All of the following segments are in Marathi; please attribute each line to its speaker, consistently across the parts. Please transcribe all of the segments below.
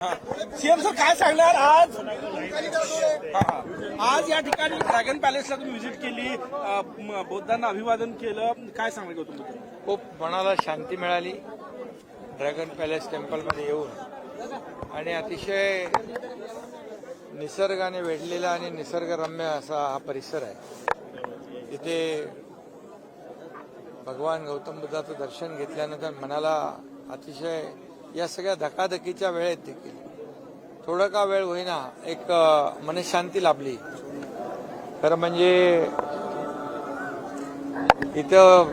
Speaker 1: सीएम सर काय सांगणार आज? आज या ठिकाणी ड्रॅगन पॅलेसला तुम्ही व्हिजिट केली, बौद्धांना अभिवादन केलं, काय सांगणार गौतम बुद्ध?
Speaker 2: खूप मनाला शांती मिळाली ड्रॅगन पॅलेस टेम्पलमध्ये येऊन आणि अतिशय निसर्गाने वेढलेला आणि निसर्गरम्य असा हा परिसर आहे। इथे भगवान गौतम बुद्धाचं दर्शन घेतल्यानंतर मनाला अतिशय या सगळ्या धकाधकीच्या वेळेत देखील थोडं का वेळ होईना एक मनशांती लाभली। खरं म्हणजे इथं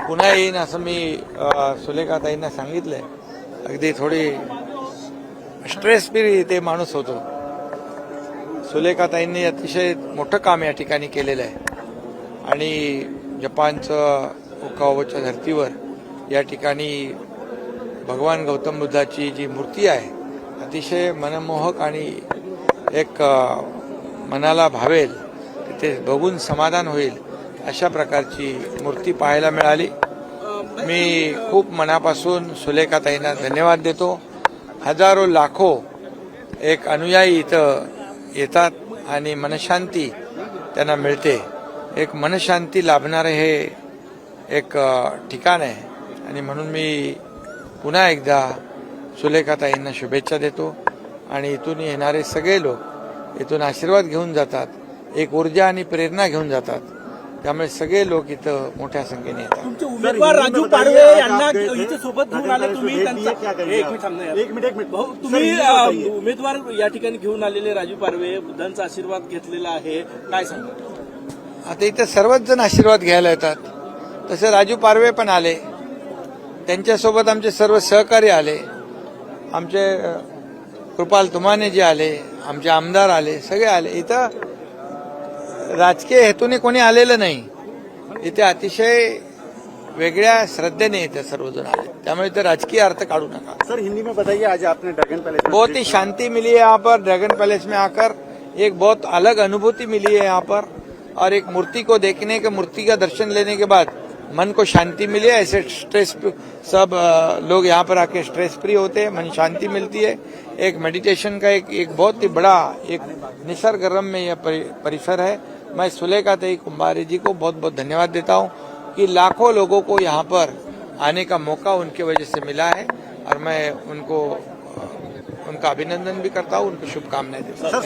Speaker 2: पुन्हा येईन असं मी सुलेखाताईंना सांगितलंय। अगदी थोडी स्ट्रेस फ्री ते माणूस होतो। सुलेखाताईंनी अतिशय मोठं काम या ठिकाणी केलेलं आहे आणि जपानचं ओकावाच्या धर्तीवर या ठिकाणी भगवान गौतम बुद्धाची जी मूर्ती आहे अतिशय मनमोहक आणि एक मनाला भावेल, ते बघून समाधान होईल अशा प्रकारची मूर्ती पाहायला मिळाली। मी खूप मनापासून सुलेखाताईंना धन्यवाद देतो। हजारो लाखो एक अनुयायी इथं येतात आणि मनशांती त्यांना मिळते। एक मनशांती लाभणारे हे एक ठिकाण आहे आणि म्हणून मी पुन्हा एकदा सुलेखाताईंना शुभेच्छा देतो आणि इथून येणारे सगळे लोक इथून आशीर्वाद घेऊन जातात, एक ऊर्जा आणि प्रेरणा घेऊन जातात। त्यामुळे सगळे लोक इथं मोठ्या संख्येने येतात।
Speaker 1: तुमचे उमेदवार राजू पाडवे यांना इथे सोबत घेऊन आले तुम्ही, एक मिनिट भाऊ, तुम्ही उमेदवार या ठिकाणी घेऊन आलेले राजू पाडवे, बुद्धांचा आशीर्वाद घेतलेला आहे, काय सांगता?
Speaker 2: आता इथं सर्वच जण आशीर्वाद घ्यायला येतात, तसे राजू पारवे पण आले, त्यांच्यासोबत आमचे सर्व सहकारी आले, आमचे कृपाल तुमाने जे आले, आमचे आमदार आले, सगळे आले। इथं राजकीय हेतूने कोणी आलेलं नाही, इथे अतिशय वेगळ्या श्रद्धेने इथे सर्वजण आले, त्यामुळे इथे राजकीय अर्थ काढू नका।
Speaker 3: सर हिंदी में बताइए, आज आपने ड्रैगन पैलेस में
Speaker 2: बहुत ही शांति मिली है यहाँ पर। ड्रैगन पैलेस में आकर एक बहुत अलग अनुभूति मिली है यहाँ पर, और एक मूर्ति को देखने के, मूर्ति का दर्शन लेने के बाद मन को शांति मिली है। ऐसे स्ट्रेस सब लोग यहाँ पर आके स्ट्रेस फ्री होते हैं, मन शांति मिलती है। एक मेडिटेशन का एक बहुत ही बड़ा एक निसर्गरम्य यह परिसर है। मैं सुलेखाताई कुंभारे जी को बहुत बहुत धन्यवाद देता हूँ कि लाखों लोगों को यहाँ पर आने का मौका उनके वजह से मिला है, और मैं उनको उनका अभिनंदन भी करता हूँ, उनको शुभकामनाएं देता हूँ।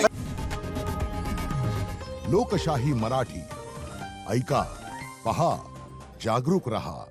Speaker 4: लोकशाही मराठी ऐका, पहा, जागरूक रहा।